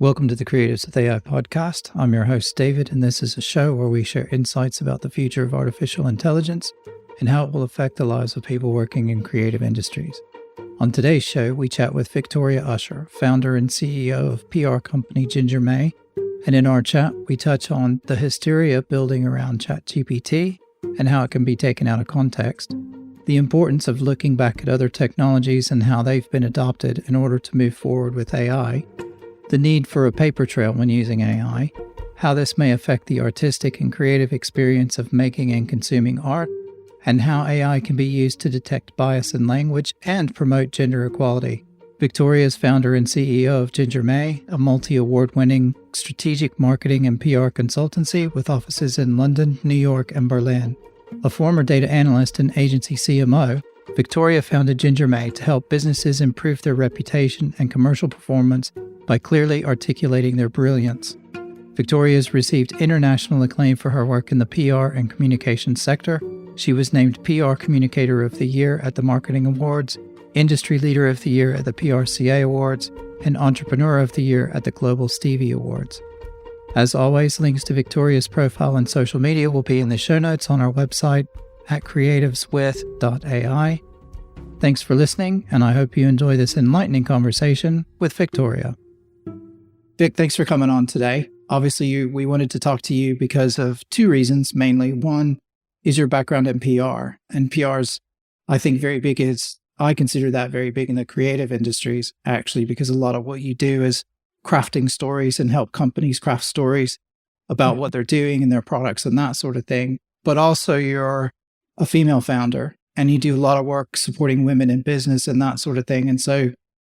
Welcome to the Creatives with AI podcast. I'm your host, David, and this is a show where we share insights about the future of artificial intelligence and how it will affect the lives of people working in creative industries. On today's show, we chat with Victoria Usher, founder and CEO of PR company GingerMay, and in our chat, we touch on the hysteria building around ChatGPT and how it can be taken out of context, the importance of looking back at other technologies and how they've been adopted in order to move forward with AI, the need for a paper trail when using AI, how this may affect the artistic and creative experience of making and consuming art, and how AI can be used to detect bias in language and promote gender equality. Victoria is founder and CEO of GingerMay, a multi-award-winning strategic marketing and PR consultancy with offices in London, New York, and Berlin. A former data analyst and agency CMO, Victoria founded GingerMay to help businesses improve their reputation and commercial performance by clearly articulating their brilliance. Victoria has received international acclaim for her work in the PR and communications sector. She was named PR Communicator of the Year at the Marketing Awards, Industry Leader of the Year at the PRCA Awards, and Entrepreneur of the Year at the Global Stevie Awards. As always, links to Victoria's profile and social media will be in the show notes on our website at creativeswith.ai. Thanks for listening, and I hope you enjoy this enlightening conversation with Victoria. Vic, thanks for coming on today. Obviously, we wanted to talk to you because of two reasons, mainly. One is your background in PR, and PR's, I think, very big I consider that very big in the creative industries, actually, because a lot of what you do is crafting stories and help companies craft stories about what they're doing and their products and that sort of thing. But also you're a female founder and you do a lot of work supporting women in business and that sort of thing. And so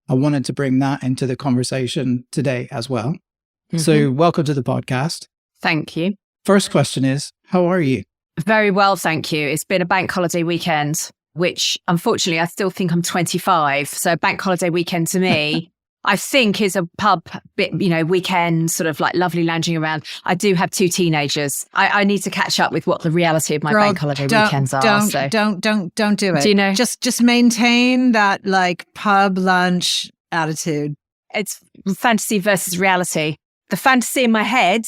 I wanted to bring that into the conversation today as well. Mm-hmm. So welcome to the podcast. Thank you. First question is, how are you? Very well, thank you. It's been a bank holiday weekend, which unfortunately I still think I'm 25. So bank holiday weekend to me, I think is a pub, weekend, sort of like lovely lounging around. I do have two teenagers. I need to catch up with what the reality of my bank holiday weekends are. Don't do it. Do you know? Just maintain that like pub lunch attitude. It's fantasy versus reality. The fantasy in my head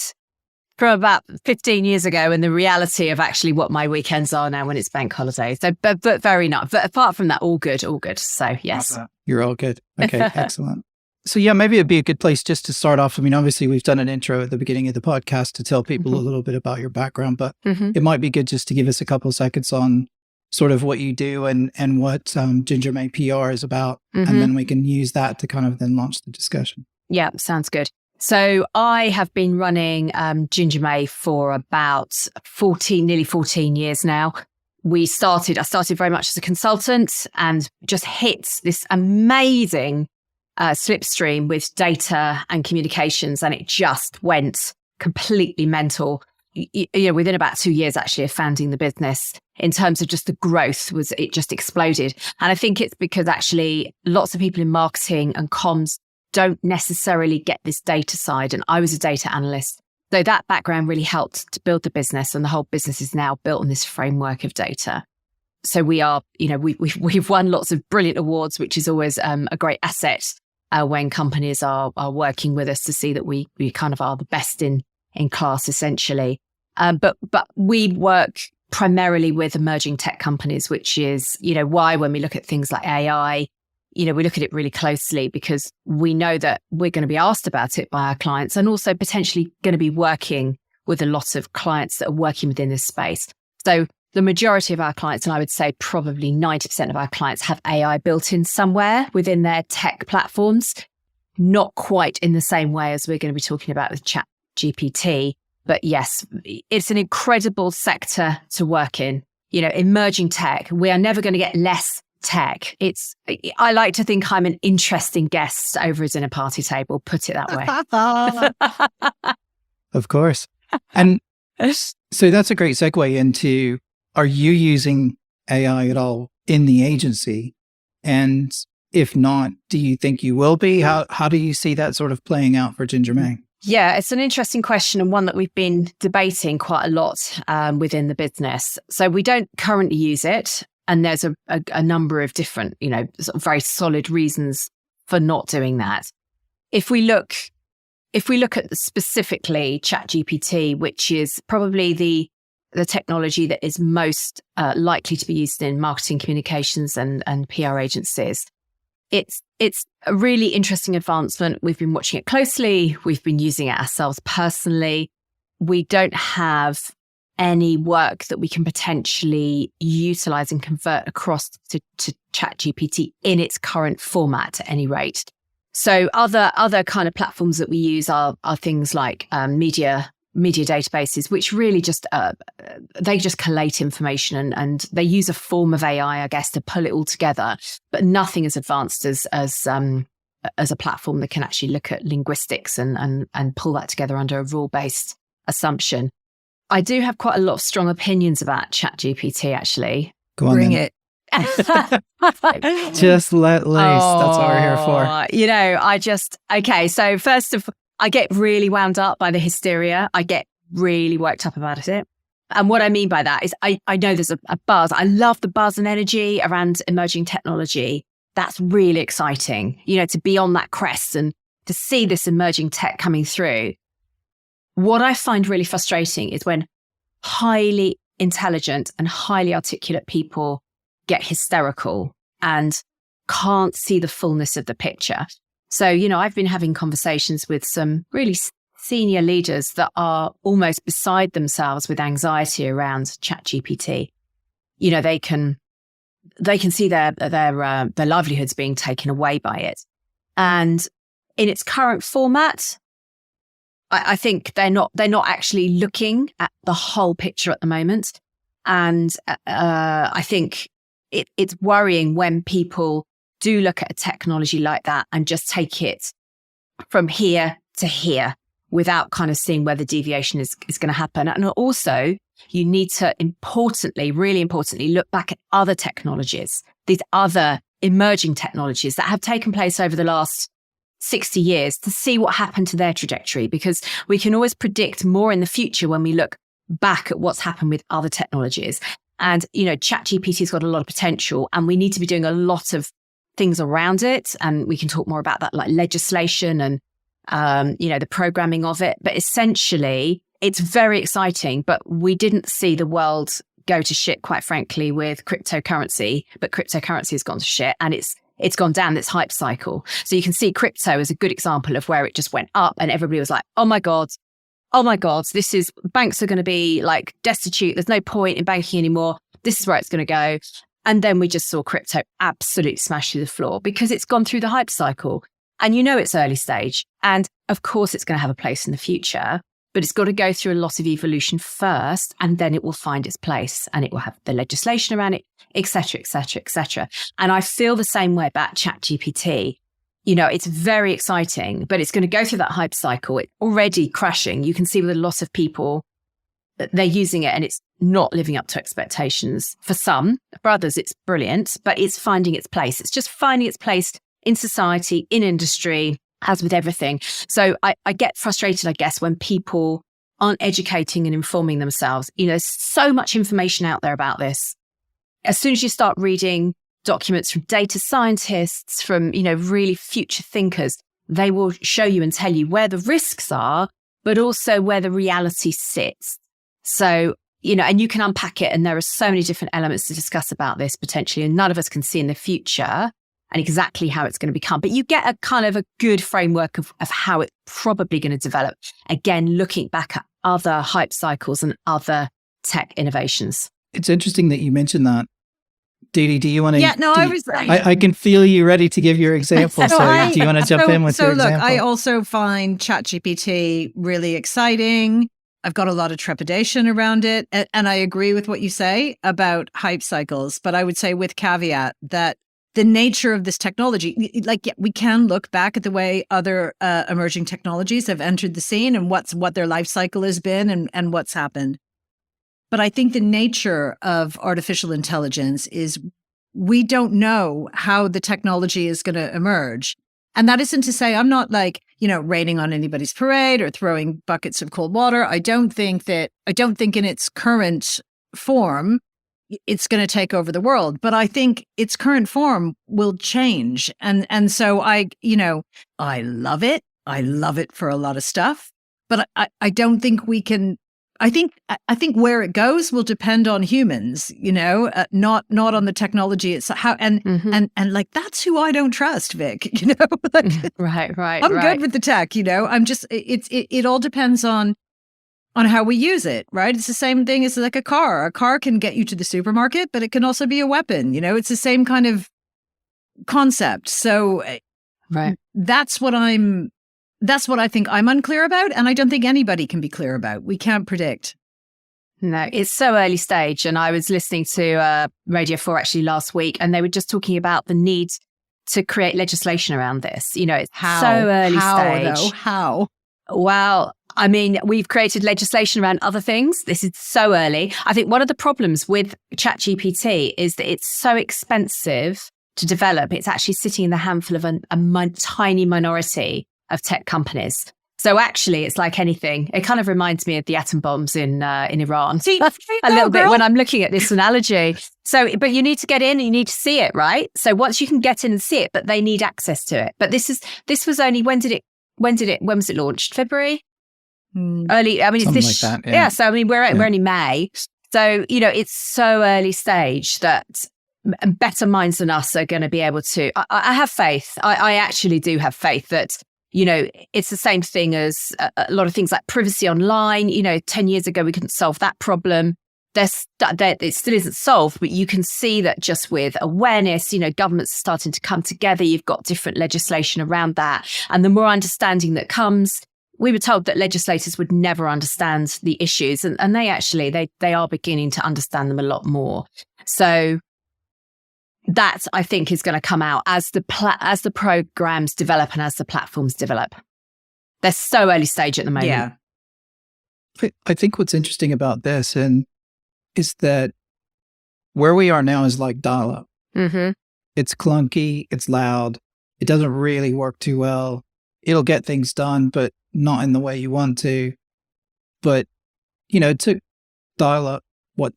from about 15 years ago and the reality of actually what my weekends are now when it's bank holiday. So, but very nice. But apart from that, all good. So yes. You're all good. Okay, excellent. So yeah, maybe it'd be a good place just to start off. I mean, obviously we've done an intro at the beginning of the podcast to tell people a little bit about your background, but it might be good just to give us a couple of seconds on sort of what you do and what GingerMay PR is about. And then we can use that to kind of then launch the discussion. Yeah, sounds good. So I have been running GingerMay for about nearly 14 years now. I started very much as a consultant and just hit this amazing slipstream with data and communications, and it just went completely mental. Within about 2 years actually of founding the business, in terms of just the growth, it just exploded. And I think it's because actually lots of people in marketing and comms don't necessarily get this data side. And I was a data analyst. So that background really helped to build the business, and the whole business is now built on this framework of data. So we are, we've won lots of brilliant awards, which is always a great asset when companies are working with us to see that we kind of are the best in class, essentially. But we work primarily with emerging tech companies, which is, why when we look at things like AI, we look at it really closely because we know that we're going to be asked about it by our clients and also potentially going to be working with a lot of clients that are working within this space. So the majority of our clients, and I would say probably 90% of our clients, have AI built in somewhere within their tech platforms, not quite in the same way as we're going to be talking about with ChatGPT. But yes, it's an incredible sector to work in. Emerging tech, we are never going to get less tech. I like to think I'm an interesting guest over at a party table, put it that way. Of course. And so that's a great segue into, are you using AI at all in the agency? And if not, do you think you will be? How do you see that sort of playing out for GingerMay? Yeah, it's an interesting question and one that we've been debating quite a lot within the business. So we don't currently use it. And there's a number of different, sort of very solid reasons for not doing that. If we look if we look at specifically ChatGPT, which is probably the technology that is most likely to be used in marketing communications and PR agencies, it's a really interesting advancement. We've been watching it closely. We've been using it ourselves personally. We don't have any work that we can potentially utilize and convert across to ChatGPT in its current format at any rate. So other kind of platforms that we use are things like media databases, which really just they just collate information and they use a form of AI, I guess, to pull it all together. But nothing as advanced as a platform that can actually look at linguistics and pull that together under a rule-based assumption. I do have quite a lot of strong opinions about ChatGPT, actually. Go on, Bring then. it. Just let loose. That's what we're here for. Okay. So first of all, I get really wound up by the hysteria. I get really worked up about it. And what I mean by that is I know there's a buzz. I love the buzz and energy around emerging technology. That's really exciting, to be on that crest and to see this emerging tech coming through. What I find really frustrating is when highly intelligent and highly articulate people get hysterical and can't see the fullness of the picture. So, I've been having conversations with some really senior leaders that are almost beside themselves with anxiety around ChatGPT. They can see their livelihoods being taken away by it. And in its current format, I think they're not actually looking at the whole picture at the moment. And I think it's worrying when people do look at a technology like that and just take it from here to here without kind of seeing where the deviation is going to happen. And also, you need to really importantly, look back at other technologies, these other emerging technologies that have taken place over the last 60 years to see what happened to their trajectory, because we can always predict more in the future when we look back at what's happened with other technologies. And, ChatGPT's got a lot of potential and we need to be doing a lot of things around it. And we can talk more about that, like legislation and, the programming of it. But essentially, it's very exciting, but we didn't see the world go to shit, quite frankly, with cryptocurrency. But cryptocurrency has gone to shit and it's gone down this hype cycle. So you can see crypto as a good example of where it just went up and everybody was like, oh my God, banks are going to be like destitute. There's no point in banking anymore. This is where it's going to go. And then we just saw crypto absolutely smash through the floor because it's gone through the hype cycle. And it's early stage. And of course, it's going to have a place in the future, but it's got to go through a lot of evolution first, and then it will find its place and it will have the legislation around it, et cetera, et cetera, et cetera. And I feel the same way about ChatGPT. It's very exciting, but it's going to go through that hype cycle. It's already crashing. You can see with a lot of people that they're using it and it's not living up to expectations. For some, for others, it's brilliant, but it's finding its place. It's just finding its place in society, in industry, as with everything. So I get frustrated, I guess, when people aren't educating and informing themselves. There's so much information out there about this. As soon as you start reading documents from data scientists, from, really future thinkers, they will show you and tell you where the risks are, but also where the reality sits. So, and you can unpack it. And there are so many different elements to discuss about this potentially. And none of us can see in the future and exactly how it's going to become. But you get a kind of a good framework of how it's probably going to develop. Again, looking back at other hype cycles and other tech innovations. It's interesting that you mentioned that. Dee, do you want to? Yeah, no, I can feel you ready to give your example. So do you want to jump in with your example? So look, I also find ChatGPT really exciting. I've got a lot of trepidation around it. And I agree with what you say about hype cycles. But I would say with caveat that the nature of this technology, we can look back at the way other emerging technologies have entered the scene and what their life cycle has been and what's happened. But I think the nature of artificial intelligence is we don't know how the technology is going to emerge. And that isn't to say I'm not raining on anybody's parade or throwing buckets of cold water. I don't think in its current form, it's going to take over the world. But I think its current form will change. And so I love it. I love it for a lot of stuff, but I don't think we can. I think where it goes will depend on humans, not on the technology. It's how and like that's who I don't trust, Vic. Like, right. I'm good with the tech. I'm just it all depends on how we use it, right? It's the same thing as like a car. A car can get you to the supermarket, but it can also be a weapon. It's the same kind of concept. So, right. That's what I think I'm unclear about, and I don't think anybody can be clear about. We can't predict. No, it's so early stage. And I was listening to Radio 4 actually last week, and they were just talking about the need to create legislation around this. It's so early stage. Though? How? Well, I mean, we've created legislation around other things. This is so early. I think one of the problems with ChatGPT is that it's so expensive to develop. It's actually sitting in the handful of a tiny minority of tech companies. So actually, it's like anything. It kind of reminds me of the atom bombs in Iran. A little bit when I'm looking at this analogy. So, but you need to get in and you need to see it, right? So once you can get in and see it, but they need access to it. But this was only, when was it launched? February? Early. I mean, something like that. Yeah. So I mean, we're only May. So, it's so early stage that better minds than us are going to be able to. I have faith. I actually do have faith that, it's the same thing as a lot of things like privacy online. 10 years ago, we couldn't solve that problem. It still isn't solved, but you can see that just with awareness, governments are starting to come together. You've got different legislation around that. And the more understanding that comes, we were told that legislators would never understand the issues. And they actually, they are beginning to understand them a lot more. So that, I think, is going to come out as the programs develop and as the platforms develop. They're so early stage at the moment. Yeah. I think what's interesting about this is that where we are now is like dial-up. Mm-hmm. It's clunky, it's loud, it doesn't really work too well. It'll get things done, but not in the way you want to. But, it took dial-up,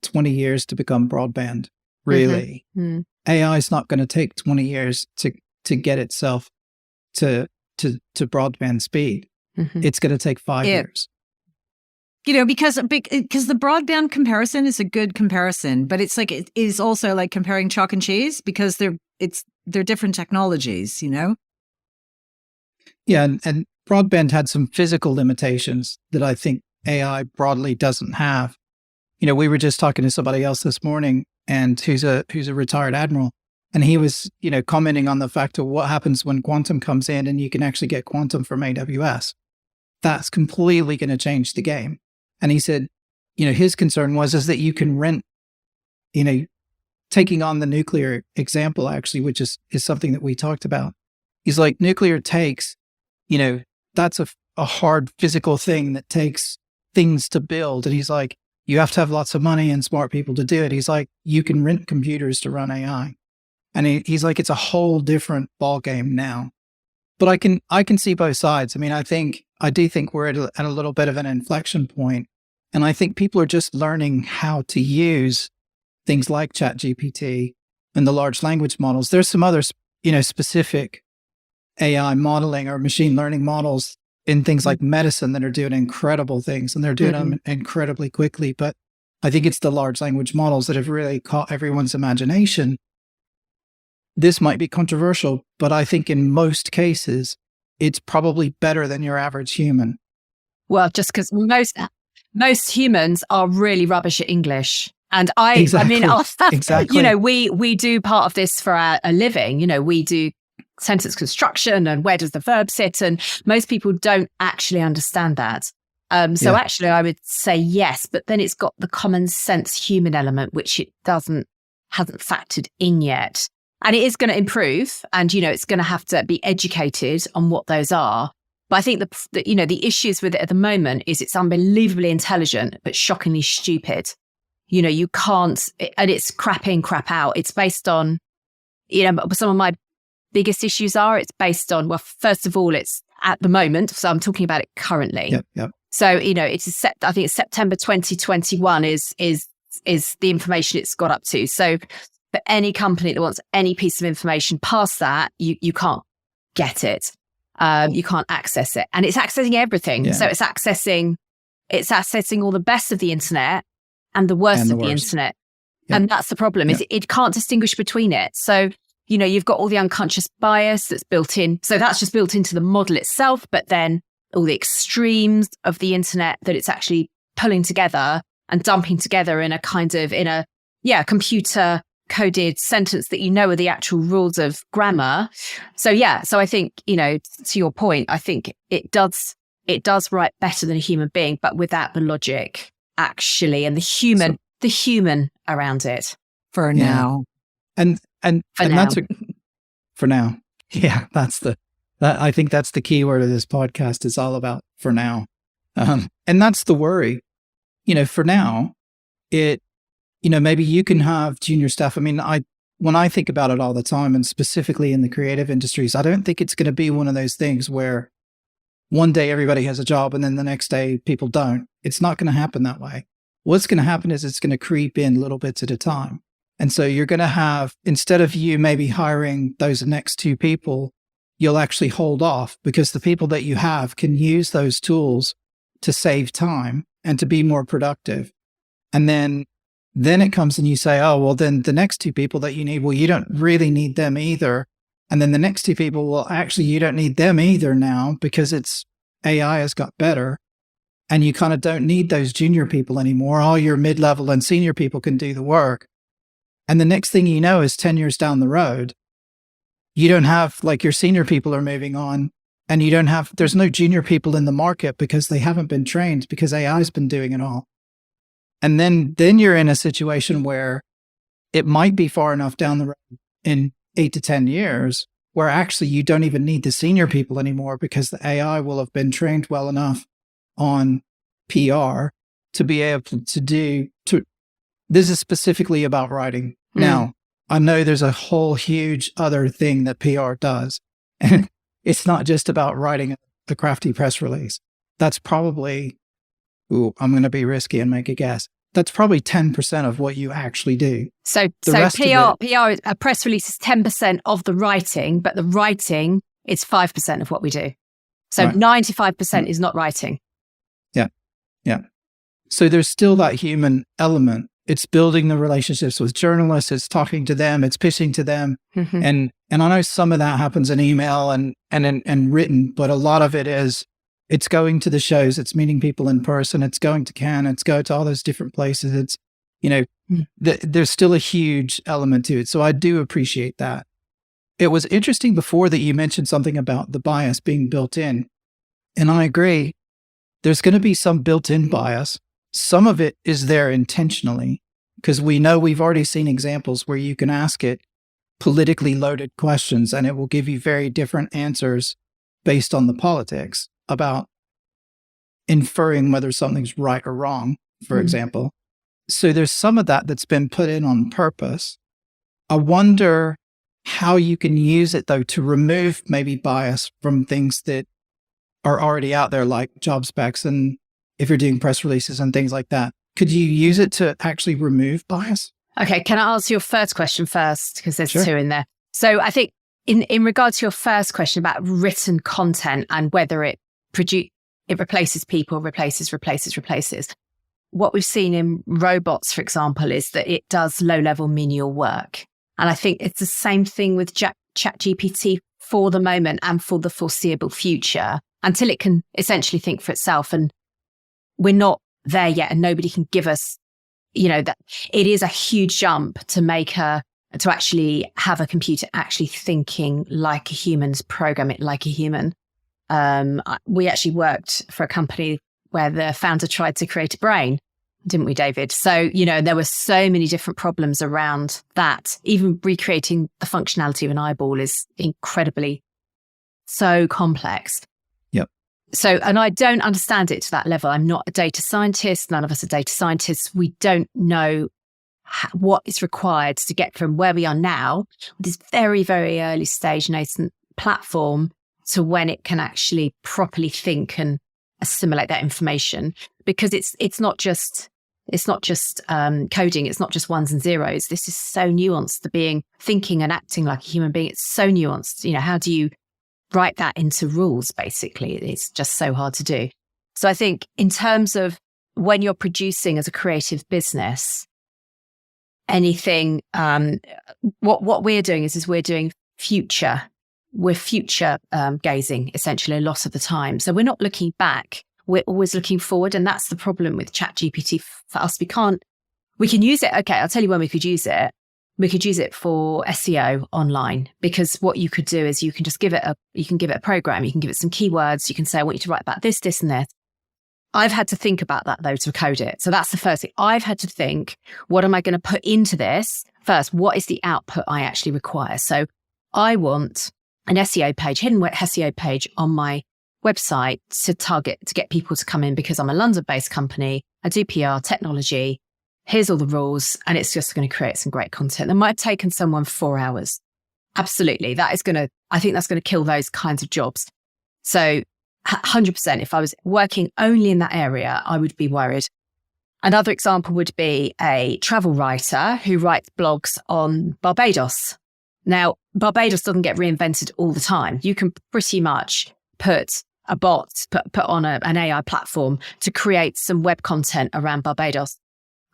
20 years to become broadband, really. Mm-hmm. AI is not going to take 20 years to get itself to broadband speed. Mm-hmm. It's going to take 5 years. Because the broadband comparison is a good comparison, but it's like it is also like comparing chalk and cheese because they're different technologies, Yeah, and broadband had some physical limitations that I think AI broadly doesn't have. We were just talking to somebody else this morning, and who's a retired admiral, and he was commenting on the fact of what happens when quantum comes in and you can actually get quantum from AWS. That's completely going to change the game. And he said, his concern is that you can rent, taking on the nuclear example actually, which is something that we talked about. He's like, nuclear takes, that's a hard physical thing that takes things to build. And he's like, you have to have lots of money and smart people to do it. He's like, you can rent computers to run AI. And he's like, it's a whole different ballgame now. But I can see both sides. I mean, I do think we're at a little bit of an inflection point. And I think people are just learning how to use things like ChatGPT and the large language models. There's some other, specific AI modeling or machine learning models in things like medicine that are doing incredible things, and they're doing them incredibly quickly. But I think it's the large language models that have really caught everyone's imagination. This might be controversial, but I think in most cases, it's probably better than your average human. Well, just because most humans are really rubbish at English. And Exactly. we do part of this for a living. We do sentence construction and where does the verb sit, and most people don't actually understand that. Actually I would say yes, but then it's got the common sense human element, which it hasn't factored in yet. And it is going to improve, and it's going to have to be educated on what those are. But I think the issues with it at the moment is it's unbelievably intelligent but shockingly stupid. You can't, and it's crap in, crap out. It's based on, some of my biggest issues are, it's based on, well, first of all, it's at the moment, so I'm talking about it currently. Yep. So, I think it's September 2021 is the information it's got up to. So for any company that wants any piece of information past that, you can't get it. you can't access it. And it's accessing everything. Yeah. So it's accessing all the best of the internet and the worst of the internet. Yeah. And that's the problem, is it can't distinguish between it. So, you've got all the unconscious bias that's built in. So that's just built into the model itself, but then all the extremes of the internet that it's actually pulling together and dumping together in a computer coded sentence that are the actual rules of grammar. So I think, to your point, I think it does write better than a human being, but without the logic actually, and the human around it. For now. And now. That's for now. Yeah, I think that's the key word of this podcast, is all about for now. And that's the worry. For now, maybe you can have junior staff. I mean, when I think about it all the time, and specifically in the creative industries, I don't think it's going to be one of those things where one day everybody has a job and then the next day people don't. It's not going to happen that way. What's going to happen is it's going to creep in little bits at a time. And so you're going to have, instead of you maybe hiring those next 2 people, you'll actually hold off, because the people that you have can use those tools to save time and to be more productive. And then it comes and you say, oh, well, then the next 2 people that you need, well, you don't really need them either. And then the next 2 people, well, actually, you don't need them either now, because AI has got better. And you kind of don't need those junior people anymore. All your mid-level and senior people can do the work. And the next thing you know is 10 years down the road, you don't have, your senior people are moving on, and there's no junior people in the market because they haven't been trained, because AI's been doing it all. And then you're in a situation where it might be far enough down the road in 8 to 10 years where actually you don't even need the senior people anymore, because the AI will have been trained well enough on PR to be able this is specifically about writing. Now, I know there's a whole huge other thing that PR does, and it's not just about writing the crafty press release. That's probably, I'm going to be risky and make a guess. That's probably 10% of what you actually do. So PR, a press release is 10% of the writing, but the writing is 5% of what we do. So 95% is not writing. Yeah. So there's still that human element. It's building the relationships with journalists. It's talking to them. It's pitching to them. Mm-hmm. And I know some of that happens in email and written, but a lot of it is, it's going to the shows. It's meeting people in person. It's going to Cannes. It's going to all those different places. It's, there's still a huge element to it. So I do appreciate that. It was interesting before that you mentioned something about the bias being built in. And I agree. There's going to be some built-in bias. Some of it is there intentionally, because we've already seen examples where you can ask it politically loaded questions and it will give you very different answers based on the politics about inferring whether something's right or wrong, for example. So there's some of that that's been put in on purpose. I wonder how you can use it, though, to remove maybe bias from things that are already out there, like job specs, and if you're doing press releases and things like that. Could you use it to actually remove bias? Okay, can I answer your first question first? Because there's 2 in there. So I think in regard to your first question about written content and whether it replaces people, replaces. What we've seen in robots, for example, is that it does low-level menial work. And I think it's the same thing with ChatGPT for the moment and for the foreseeable future, until it can essentially think for itself. And we're not there yet, and nobody can give us, that it is a huge jump to actually have a computer actually thinking like a human's program it like a human. We actually worked for a company where the founder tried to create a brain, didn't we, David? So, there were so many different problems around that. Even recreating the functionality of an eyeball is incredibly so complex. Yep. So, and I don't understand it to that level. I'm not a data scientist. None of us are data scientists. We don't know what is required to get from where we are now, this very, very early stage nascent platform, to when it can actually properly think and assimilate that information. Because it's not just coding. It's not just ones and zeros. This is so nuanced. Thinking and acting like a human being. It's so nuanced. How do you write that into rules, basically. It's just so hard to do. So I think in terms of when you're producing as a creative business, anything, what we're doing is we're doing future gazing, essentially, a lot of the time. So we're not looking back, we're always looking forward. And that's the problem with ChatGPT for us. We can use it. Okay, I'll tell you when we could use it. We could use it for SEO online, because what you could do is you can just give it a program, you can give it some keywords, you can say, I want you to write about this, this, and this. I've had to think about that though to code it. So that's the first thing. I've had to think, what am I going to put into this? First, what is the output I actually require? So I want an SEO page, hidden SEO page on my website to get people to come in, because I'm a London-based company. I do PR, technology. Here's all the rules, and it's just going to create some great content. That might have taken someone 4 hours. Absolutely. I think that's going to kill those kinds of jobs. So 100%, if I was working only in that area, I would be worried. Another example would be a travel writer who writes blogs on Barbados. Now, Barbados doesn't get reinvented all the time. You can pretty much put a bot, put on an AI platform to create some web content around Barbados.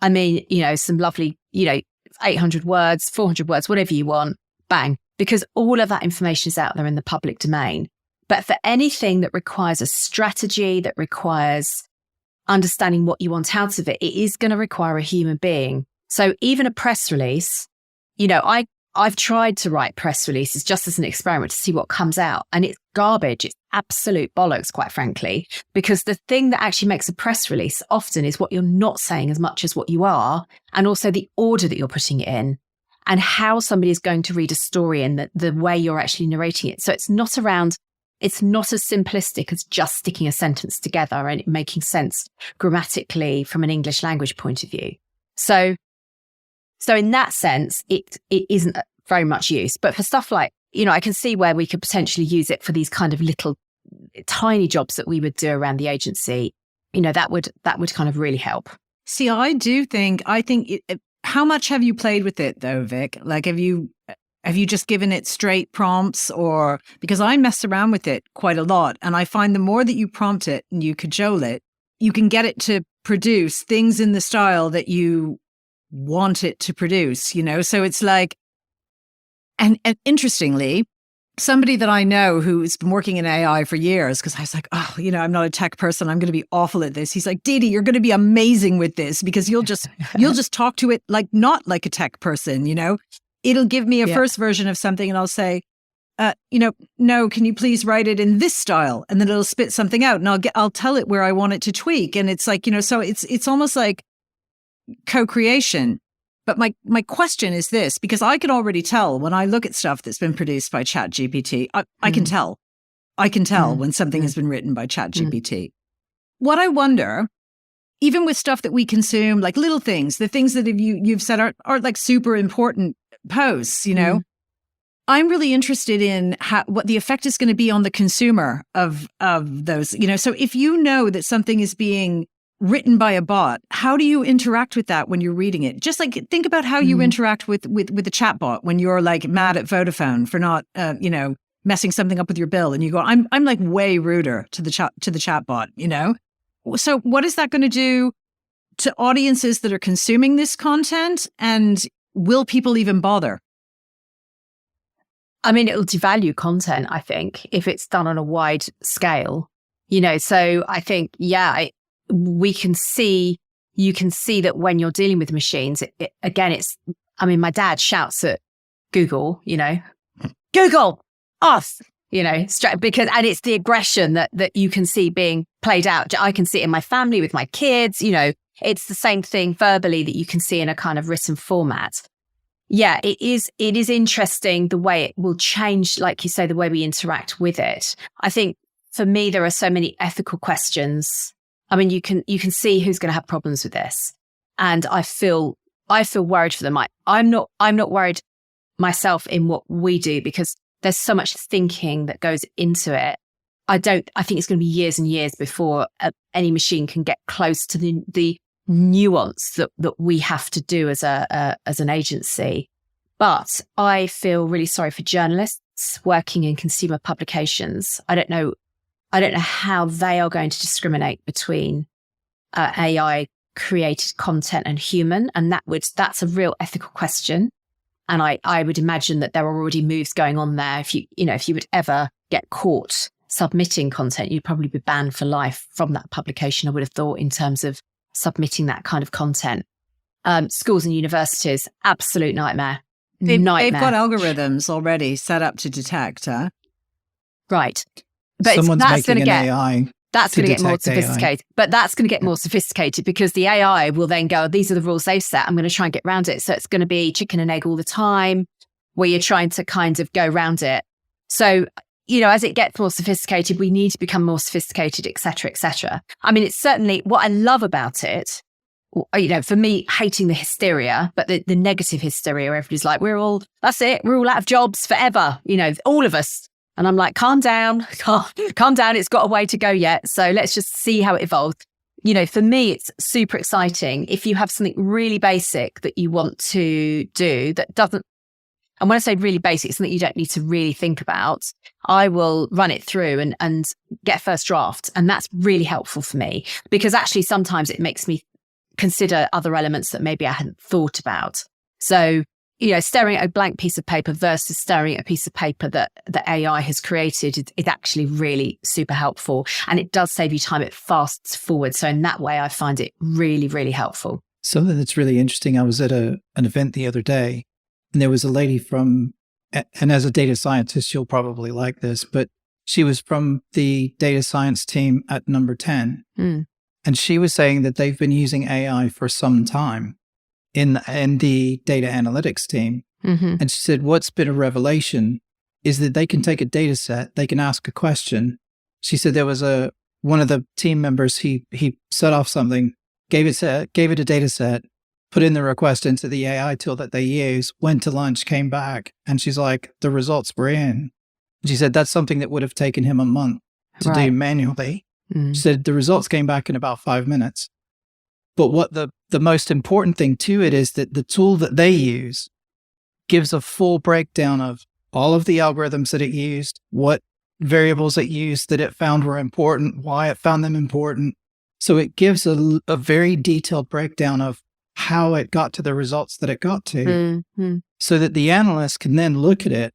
I mean, some lovely, 800 words, 400 words, whatever you want, bang, because all of that information is out there in the public domain. But for anything that requires a strategy, that requires understanding what you want out of it, it is going to require a human being. So even a press release, I've tried to write press releases just as an experiment to see what comes out. And it's garbage. It's absolute bollocks, quite frankly, because the thing that actually makes a press release often is what you're not saying as much as what you are, and also the order that you're putting it in and how somebody is going to read a story and the way you're actually narrating it. So it's not as simplistic as just sticking a sentence together and it making sense grammatically from an English language point of view. So in that sense, it isn't very much use. But for stuff like, I can see where we could potentially use it for these kind of little tiny jobs that we would do around the agency. That would kind of really help. See, I think how much have you played with it though, Vic? Like, have you just given it straight prompts, or because I mess around with it quite a lot, and I find the more that you prompt it and you cajole it, you can get it to produce things in the style that you want it to produce, So it's like, and interestingly, somebody that I know who's been working in AI for years, because I was like, I'm not a tech person, I'm going to be awful at this. He's like, Didi, you're going to be amazing with this, because you'll just talk to it like not like a tech person, It'll give me a first version of something, and I'll say, no, can you please write it in this style? And then it'll spit something out, and I'll tell it where I want it to tweak. And it's like, so it's almost like co-creation. But my question is this, because I can already tell when I look at stuff that's been produced by ChatGPT, I can tell. I can tell when something has been written by ChatGPT. What I wonder, even with stuff that we consume, like little things, the things that you've said are like super important posts, I'm really interested in what the effect is going to be on the consumer of those, So if you know that something is being written by a bot, how do you interact with that when you're reading it? Just like think about how you interact with the chat bot when you're like mad at Vodafone for not, messing something up with your bill, and you go, I'm like way ruder to the chat bot, So what is that going to do to audiences that are consuming this content, and will people even bother? I mean, it'll devalue content, I think, if it's done on a wide scale, so I think, you can see that when you're dealing with machines, my dad shouts at Google, Google off, because, and it's the aggression that you can see being played out. I can see it in my family with my kids, it's the same thing verbally that you can see in a kind of written format. Yeah, it is interesting the way it will change, like you say, the way we interact with it. I think for me, there are so many ethical questions. I mean, you can see who's going to have problems with this, and I feel worried for them. I'm not worried myself in what we do, because there's so much thinking that goes into it. I think it's going to be years and years before any machine can get close to the nuance that we have to do as an agency. But I feel really sorry for journalists working in consumer publications. I don't know how they are going to discriminate between AI created content and human. And that's a real ethical question. And I would imagine that there are already moves going on there. If you would ever get caught submitting content, you'd probably be banned for life from that publication, I would have thought, in terms of submitting that kind of content. Schools and universities, absolute nightmare. They've got algorithms already set up to detect, huh? Right. But Someone's making an AI. That's going to get more sophisticated. But that's going to get more sophisticated because the AI will then go, these are the rules they've set. I'm going to try and get around it. So it's going to be chicken and egg all the time where you're trying to kind of go around it. So, as it gets more sophisticated, we need to become more sophisticated, et cetera, et cetera. I mean, it's certainly what I love about it. For me, hating the hysteria, but the negative hysteria, where everybody's like, that's it. We're all out of jobs forever. All of us. And I'm like, calm down, calm down. It's got a way to go yet. So let's just see how it evolves. For me, it's super exciting. If you have something really basic that you want to do that doesn't, and when I say really basic, something you don't need to really think about, I will run it through and get a first draft. And that's really helpful for me because actually sometimes it makes me consider other elements that maybe I hadn't thought about. So, staring at a blank piece of paper versus staring at a piece of paper that the AI has created is actually really super helpful. And it does save you time. It fasts forward. So in that way, I find it really, really helpful. Something that's really interesting. I was at an event the other day and there was a lady and as a data scientist, you'll probably like this, but she was from the data science team at Number 10. Mm. And she was saying that they've been using AI for some time in the data analytics team. Mm-hmm. And she said, what's been a revelation is that they can take a data set, they can ask a question. She said there was one of the team members, he set off something, gave it a data set, put in the request into the AI tool that they use, went to lunch, came back. And she's like, the results were in. And she said, that's something that would have taken him a month to do manually. Mm. She said the results came back in about 5 minutes. But what the most important thing to it is that the tool that they use gives a full breakdown of all of the algorithms that it used, what variables it used that it found were important, why it found them important. So it gives a very detailed breakdown of how it got to the results that it got to, mm-hmm. so that the analyst can then look at it.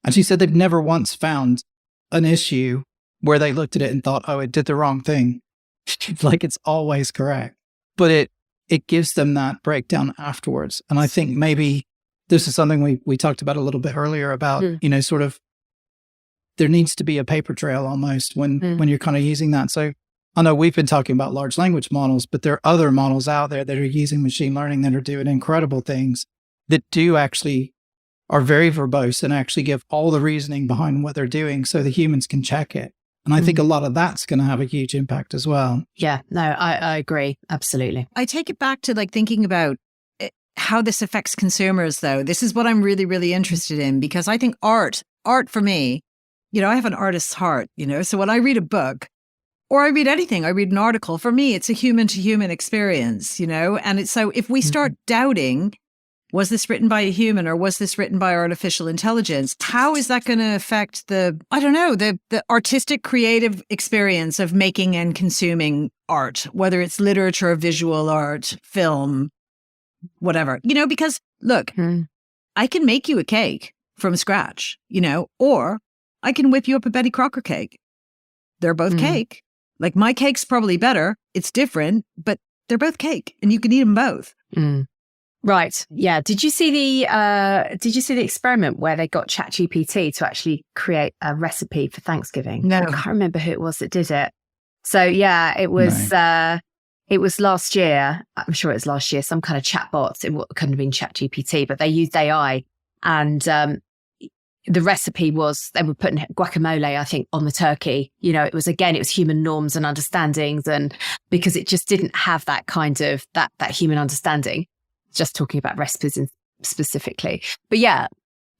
And she said they've never once found an issue where they looked at it and thought, oh, it did the wrong thing. Like it's always correct. But it gives them that breakdown afterwards. And I think maybe this is something we talked about a little bit earlier about, sort of there needs to be a paper trail almost when you're kind of using that. So I know we've been talking about large language models, but there are other models out there that are using machine learning that are doing incredible things that are very verbose and actually give all the reasoning behind what they're doing so the humans can check it. And I think a lot of that's going to have a huge impact as well. Yeah, no, I agree. Absolutely. I take it back to thinking about how this affects consumers, though. This is what I'm really, really interested in, because I think art for me, I have an artist's heart, so when I read a book or I read anything, I read an article, for me, it's a human to human experience, and so if we start doubting, was this written by a human or was this written by artificial intelligence? How is that going to affect the artistic creative experience of making and consuming art, whether it's literature, visual art, film, whatever, because look, I can make you a cake from scratch, or I can whip you up a Betty Crocker cake. They're both cake. Like my cake's probably better. It's different, but they're both cake and you can eat them both. Mm. Right. Yeah. Did you see the experiment where they got ChatGPT to actually create a recipe for Thanksgiving? No. I can't remember who it was that did it. So yeah, it was last year. I'm sure it was last year, some kind of chatbot. It couldn't have been ChatGPT, but they used AI and, the recipe was they were putting guacamole, I think, on the turkey. It was human norms and understandings, and because it just didn't have that kind of that human understanding. Just talking about recipes specifically. But yeah,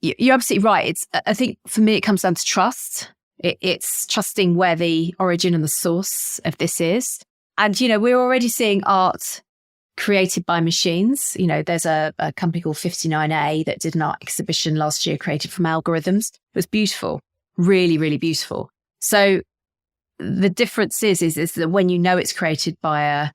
you're absolutely right. I think for me, it comes down to trust. It's trusting where the origin and the source of this is. And, we're already seeing art created by machines. You know, there's a company called 59A that did an art exhibition last year created from algorithms. It was beautiful, really, really beautiful. So the difference is that when you know it's created by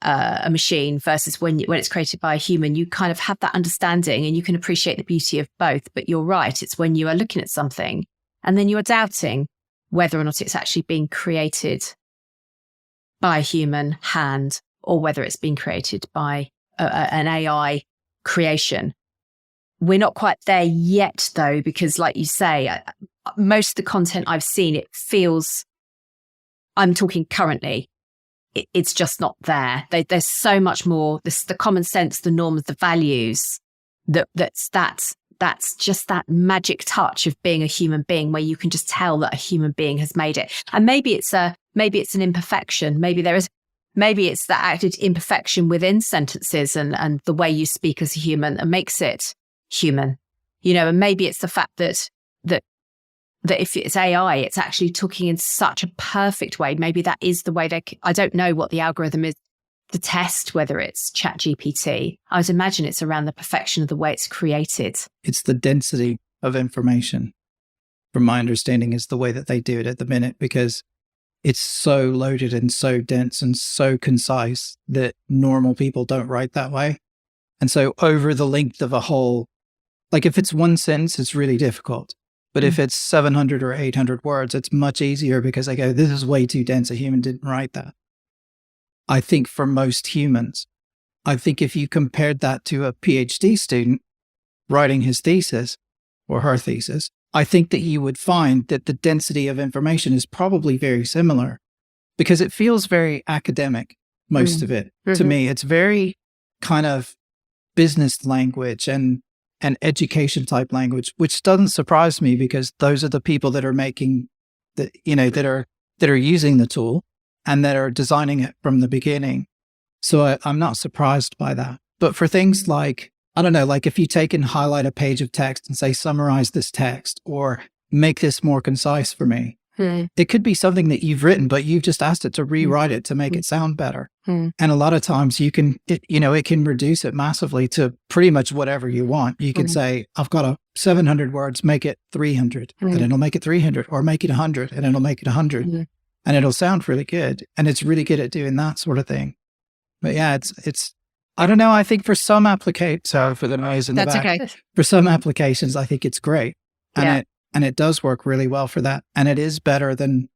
a machine versus when it's created by a human, you kind of have that understanding and you can appreciate the beauty of both. But you're right, it's when you are looking at something and then you're doubting whether or not it's actually being created by a human hand or whether it's been created by an AI creation. We're not quite there yet, though, because like you say, most of the content I've seen, it feels, I'm talking currently, it's just not there. There's so much more, the common sense, the norms, the values, that's just that magic touch of being a human being where you can just tell that a human being has made it. And maybe it's an imperfection. Maybe it's that added imperfection within sentences and the way you speak as a human that makes it human, you know, and maybe it's the fact that if it's AI, it's actually talking in such a perfect way. Maybe that is the way I don't know what the algorithm is to test whether it's ChatGPT. I would imagine it's around the perfection of the way it's created. It's the density of information, from my understanding, is the way that they do it at the minute, because it's so loaded and so dense and so concise that normal people don't write that way. And so over the length of a whole, like if it's one sentence, it's really difficult. But if it's 700 or 800 words, it's much easier because I go, this is way too dense. A human didn't write that. I think for most humans, I think if you compared that to a PhD student writing his thesis or her thesis, I think that you would find that the density of information is probably very similar because it feels very academic, most of it. To me, it's very kind of business language and education type language, which doesn't surprise me because those are the people that are making the, you know, that are using the tool and that are designing it from the beginning. So I'm not surprised by that. But for things like, I don't know, like if you take and highlight a page of text and say, summarize this text or make this more concise for me, it could be something that you've written, but you've just asked it to rewrite it to make it sound better. And a lot of times it can reduce it massively to pretty much whatever you want. You could say, I've got a 700 words, make it 300 and it'll make it 300, or make it 100 and it'll make it 100 and it'll sound really good. And it's really good at doing that sort of thing. But yeah, it's I don't know. I think for some applications, sorry for the noise in the back. That's okay. For some applications, I think it's great. And it does work really well for that. And it is better than,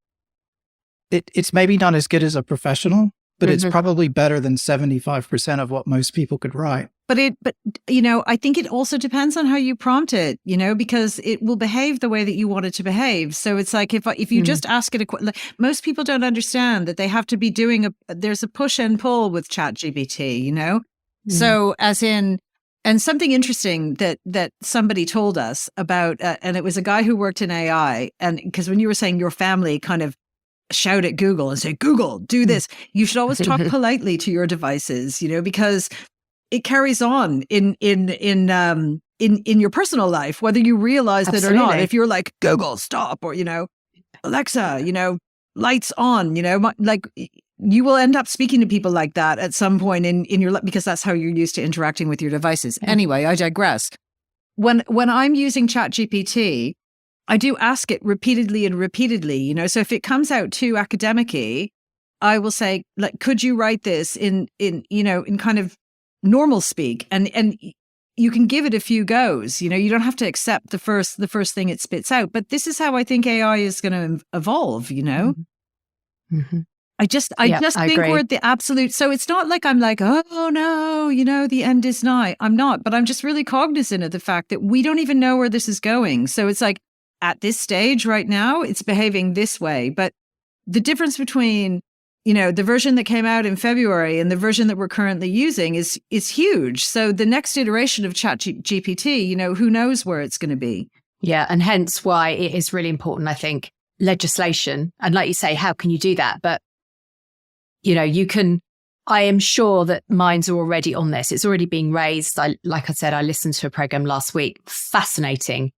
it's maybe not as good as a professional, but it's probably better than 75% of what most people could write. But you know, I think it also depends on how you prompt it, you know, because it will behave the way that you want it to behave. So it's like if you just ask it, most people don't understand that they have to be doing there's a push and pull with ChatGPT, you know? So as in, and something interesting that somebody told us about, and it was a guy who worked in AI, and because when you were saying your family kind of shout at Google and say, Google, do this, you should always talk politely to your devices, you know, because it carries on in your personal life, whether you realize that or not. If you're like, Google, stop, or, you know, Alexa, you know, lights on, you know, like you will end up speaking to people like that at some point in your life because that's how you're used to interacting with your devices. Anyway, I digress. When I'm using ChatGPT, I do ask it repeatedly, you know, so if it comes out too academic-y, I will say, like, could you write this in you know, in kind of normal speak? And you can give it a few goes, you know, you don't have to accept the first thing it spits out. But this is how I think AI is going to evolve, you know? I just think we're at the absolute. So it's not like I'm like, oh no, you know, the end is nigh. I'm not, but I'm just really cognizant of the fact that we don't even know where this is going. So it's like at this stage right now, it's behaving this way. But the difference between, you know, the version that came out in February and the version that we're currently using is huge. So the next iteration of ChatGPT, you know, who knows where it's going to be. Yeah. And hence why it is really important, I think, legislation. And like you say, how can you do that? But you know, I am sure that minds are already on this. It's already being raised. Like I said, I listened to a program last week, fascinating,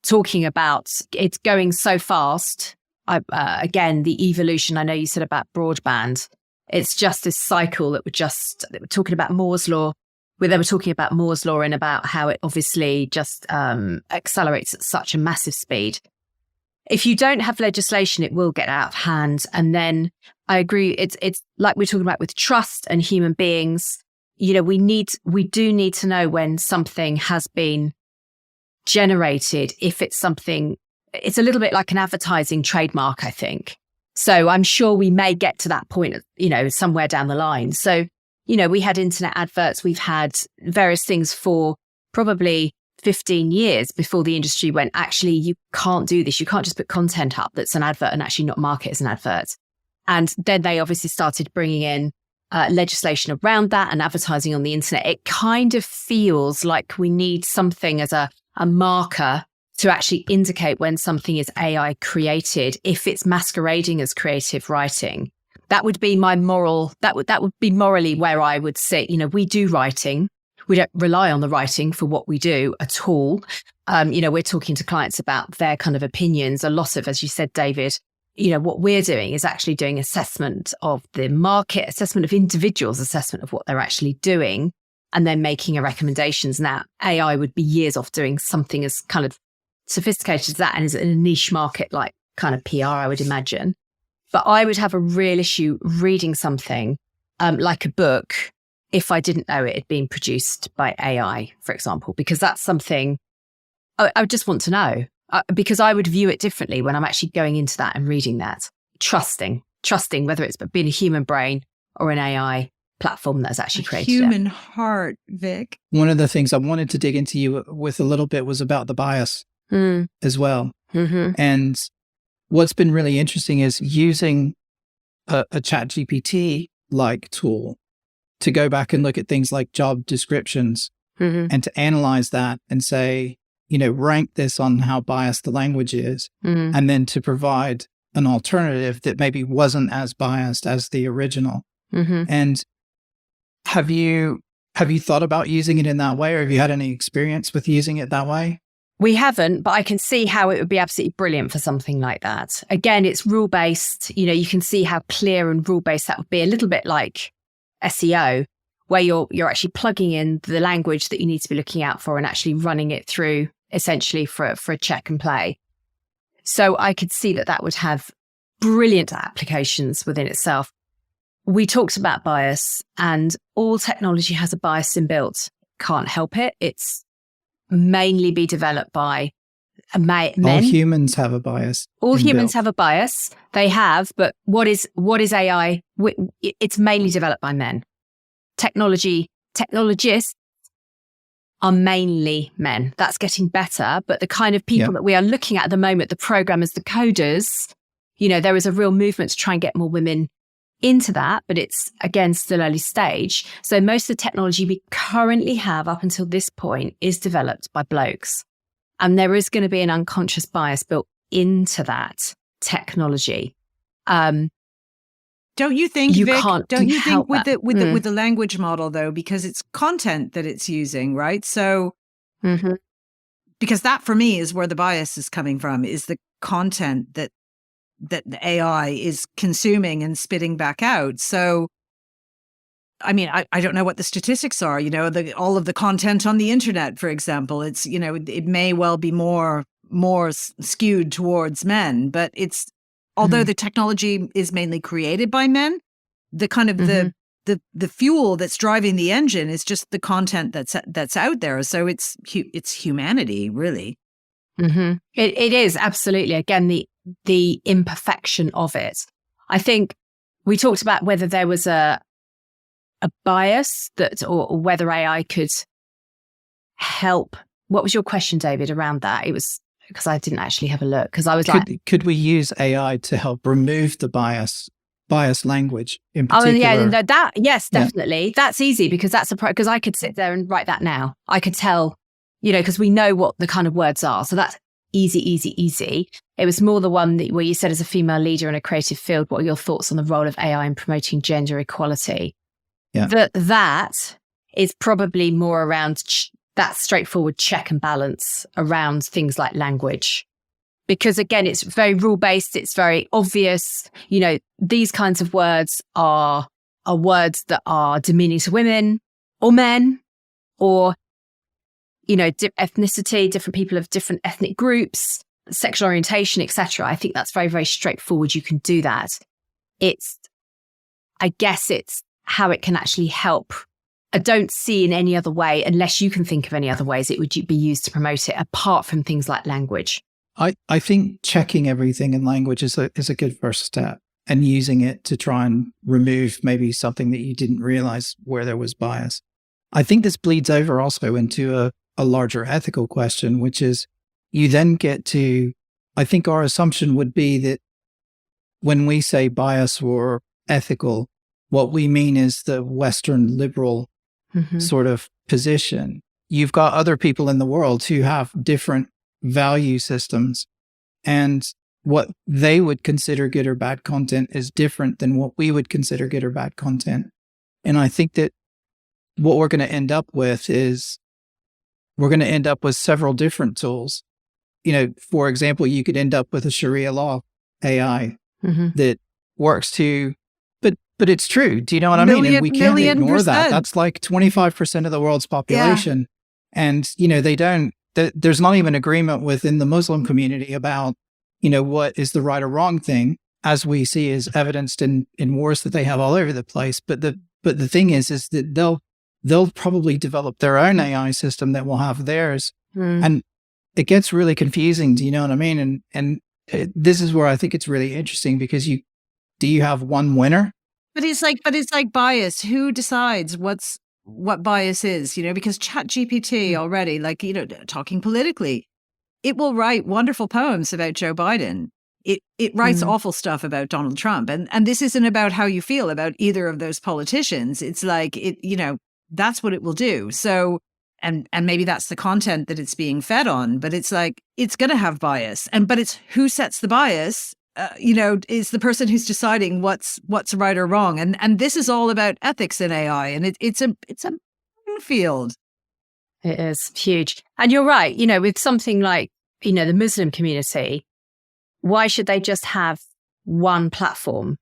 talking about it's going so fast. Again, the evolution, I know you said about broadband. It's just this cycle that they were talking about Moore's law, where they were talking about Moore's law and about how it obviously just accelerates at such a massive speed. If you don't have legislation, it will get out of hand. And then I agree, it's like we're talking about with trust and human beings. You know, we do need to know when something has been generated, if it's something, it's a little bit like an advertising trademark, I think. So I'm sure we may get to that point, you know, somewhere down the line. So, you know, we had internet adverts, we've had various things for probably 15 years before the industry went, actually, you can't do this. You can't just put content up that's an advert and actually not market as an advert. And then they obviously started bringing in legislation around that and advertising on the internet. It kind of feels like we need something as a marker to actually indicate when something is AI created, if it's masquerading as creative writing. That would be my moral, that would be morally where I would say, you know, we do writing. We don't rely on the writing for what we do at all. You know, we're talking to clients about their kind of opinions. A lot of, as you said, David, you know, what we're doing is actually doing assessment of the market, assessment of individuals, assessment of what they're actually doing, and then making a recommendations. Now, AI would be years off doing something as kind of sophisticated as that and is in a niche market like kind of PR, I would imagine. But I would have a real issue reading something like a book if I didn't know it had been produced by AI, for example, because that's something I would just want to know, because I would view it differently when I'm actually going into that and reading that, trusting whether it's been a human brain or an AI platform that's actually created human heart, Vic. One of the things I wanted to dig into you with a little bit was about the bias as well. Mm-hmm. And what's been really interesting is using a ChatGPT-like tool to go back and look at things like job descriptions and to analyze that and say, you know, rank this on how biased the language is, and then to provide an alternative that maybe wasn't as biased as the original. And have you thought about using it in that way, or have you had any experience with using it that way? We haven't, but I can see how it would be absolutely brilliant for something like that. Again, it's rule-based. You know, you can see how clear and rule-based that would be, a little bit like SEO, where you're actually plugging in the language that you need to be looking out for and actually running it through essentially for a check and play. So I could see that would have brilliant applications within itself. We talked about bias, and all technology has a bias inbuilt. Can't help it. It's mainly be developed by men. All humans have a bias. All humans have a bias. They have, but what is AI? It's mainly developed by men. Technologists are mainly men. That's getting better, but the kind of people that we are looking at the moment, the programmers, the coders, you know, there is a real movement to try and get more women into that, but it's, again, still early stage. So most of the technology we currently have up until this point is developed by blokes. And there is going to be an unconscious bias built into that technology. Don't you think, you Vic, can't don't you think with that. with the language model, though, because it's content that it's using, right? So because that for me is where the bias is coming from, is the content that the AI is consuming and spitting back out. So, I mean, I don't know what the statistics are, you know, all of the content on the internet, for example, it's, you know, it may well be more skewed towards men, but it's, although the technology is mainly created by men, the kind of the fuel that's driving the engine is just the content that's out there. So it's humanity, really. It is, absolutely. Again, the imperfection of it. I think we talked about whether there was a bias that, or whether AI could help. What was your question, David, around that? It was because I didn't actually have a look, because I was could we use AI to help remove the bias language in particular? Oh, yeah, that, yes, definitely. Yeah. That's easy, because because I could sit there and write that now. I could tell, you know, because we know what the kind of words are. So that's easy. It was more the one where you said, as a female leader in a creative field, what are your thoughts on the role of AI in promoting gender equality? Yeah. That is probably more around that straightforward check and balance around things like language. Because again, it's very rule-based, it's very obvious. You know, these kinds of words are are words that are demeaning to women or men, or, ethnicity, different people of different ethnic groups, sexual orientation, etc. I think that's very, very straightforward. You can do that. I guess it's how it can actually help. I don't see in any other way, unless you can think of any other ways it would be used to promote it, apart from things like language. I think checking everything in language is a good first step, and using it to try and remove maybe something that you didn't realize where there was bias. I think this bleeds over also into a larger ethical question, which is you then get to, I think our assumption would be that when we say bias or ethical, what we mean is the Western liberal sort of position. You've got other people in the world who have different value systems, and what they would consider good or bad content is different than what we would consider good or bad content. And I think that what we're going to end up with is we're going to end up with several different tools. For example, you could end up with a Sharia law AI that works to, but it's true. Do you know what I mean? And we can't ignore that. That's like 25% of the world's population. Yeah. And, there's not even agreement within the Muslim community about, what is the right or wrong thing, as we see is evidenced in wars that they have all over the place. But the thing is that they'll probably develop their own AI system that will have theirs. And it gets really confusing. Do you know what I mean? And this is where I think it's really interesting, because do you have one winner? But it's like bias. Who decides what bias is, because ChatGPT already, talking politically, it will write wonderful poems about Joe Biden. It writes awful stuff about Donald Trump. And this isn't about how you feel about either of those politicians. It's like, that's what it will do. So, and maybe that's the content that it's being fed on, but it's like, it's going to have bias. But it's who sets the bias, is the person who's deciding what's right or wrong. And this is all about ethics in AI. And it's a field. It is huge. And you're right, with something like, the Muslim community, why should they just have one platform?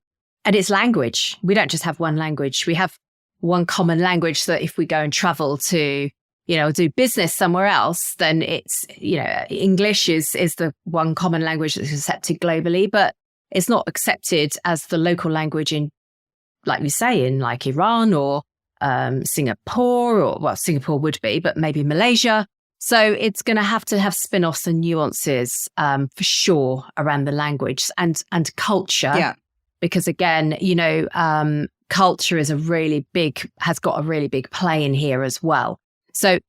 And it's language. We don't just have one language. We have one common language, so that if we go and travel to, do business somewhere else, then it's, English is the one common language that's accepted globally, but it's not accepted as the local language in, like we say, in like Iran or Singapore, or Singapore would be, but maybe Malaysia. So it's going to have spin-offs and nuances for sure around the language and culture. Yeah. Because again, culture has got a really big play in here as well. So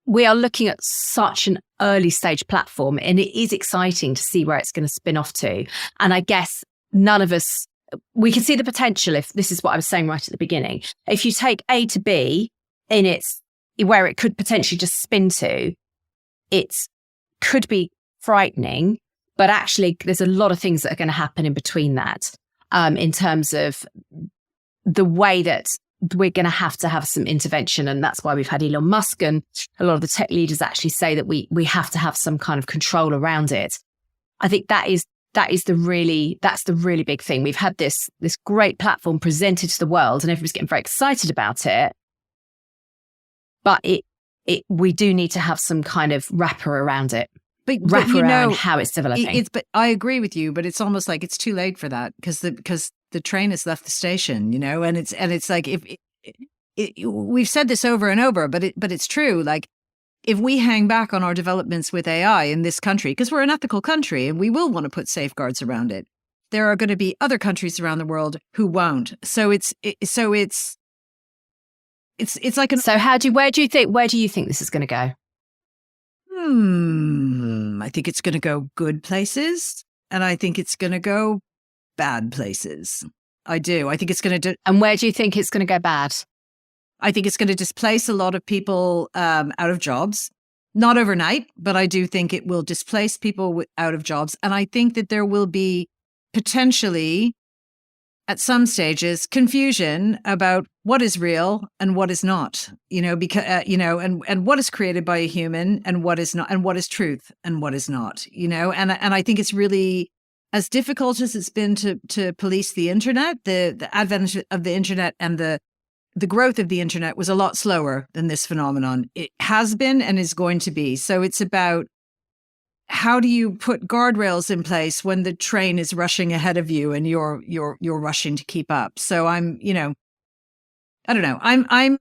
we are looking at such an early stage platform, and it is exciting to see where it's going to spin off to. And I guess none of us, we can see the potential, if this is what I was saying right at the beginning. If you take A to B in its, where it could potentially just spin to, it could be frightening, but actually there's a lot of things that are going to happen in between that, in terms of the way that we're going to have some intervention. And that's why we've had Elon Musk and a lot of the tech leaders actually say that we have to have some kind of control around it. I think that's the really big thing. We've had this great platform presented to the world, and everybody's getting very excited about it. But we do need to have some kind of wrapper around it. But around how it's developing. But I agree with you, but it's almost like it's too late for that, because the train has left the station, and it's like, we've said this over and over, but it's true. Like, if we hang back on our developments with AI in this country, because we're an ethical country and we will want to put safeguards around it, there are going to be other countries around the world who won't. So it's like where do you think this is going to go? I think it's going to go good places, and I think it's going to go bad places. I do. I think it's going to And where do you think it's going to go bad? I think it's going to displace a lot of people out of jobs. Not overnight, but I do think it will displace people out of jobs. And I think that there will be potentially, at some stages, confusion about what is real and what is not, because, and what is created by a human and what is not, and what is truth and what is not, and I think it's really as difficult as it's been to police the internet, the advent of the internet and the growth of the internet was a lot slower than this phenomenon. It has been and is going to be. So it's about, how do you put guardrails in place when the train is rushing ahead of you and you're rushing to keep up? So I don't know. I'm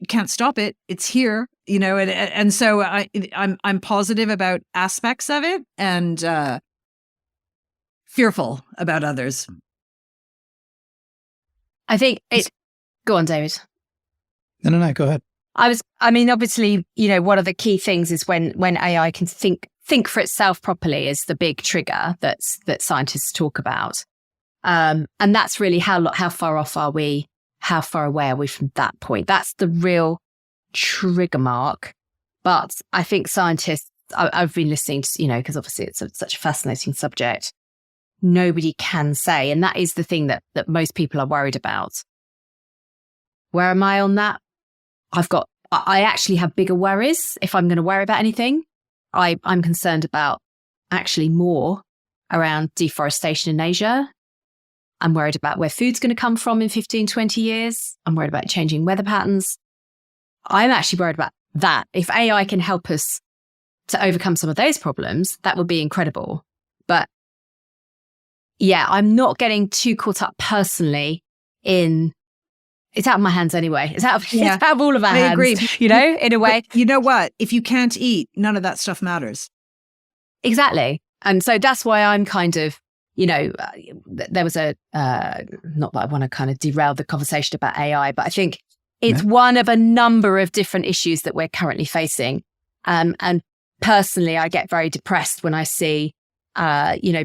can't stop it. It's here, and so I'm positive about aspects of it and fearful about others. I think it's... Go on, David. No, go ahead. Obviously, one of the key things is when AI can think for itself properly is the big trigger that scientists talk about. And that's really how far off are we? How far away are we from that point? That's the real trigger mark. But I think scientists, I've been listening to, because obviously it's such a fascinating subject. Nobody can say. And that is the thing that most people are worried about. Where am I on that? I actually have bigger worries if I'm going to worry about anything. I'm concerned about actually more around deforestation in Asia. I'm worried about where food's going to come from in 15, 20 years. I'm worried about changing weather patterns. I'm actually worried about that. If AI can help us to overcome some of those problems, that would be incredible. But yeah, I'm not getting too caught up personally in... It's out of my hands anyway. It's out of all of our hands. I agree. In a way. But you know what? If you can't eat, none of that stuff matters. Exactly. And so that's why I'm kind of, there was not that I want to kind of derail the conversation about AI, but I think it's one of a number of different issues that we're currently facing. And personally, I get very depressed when I see,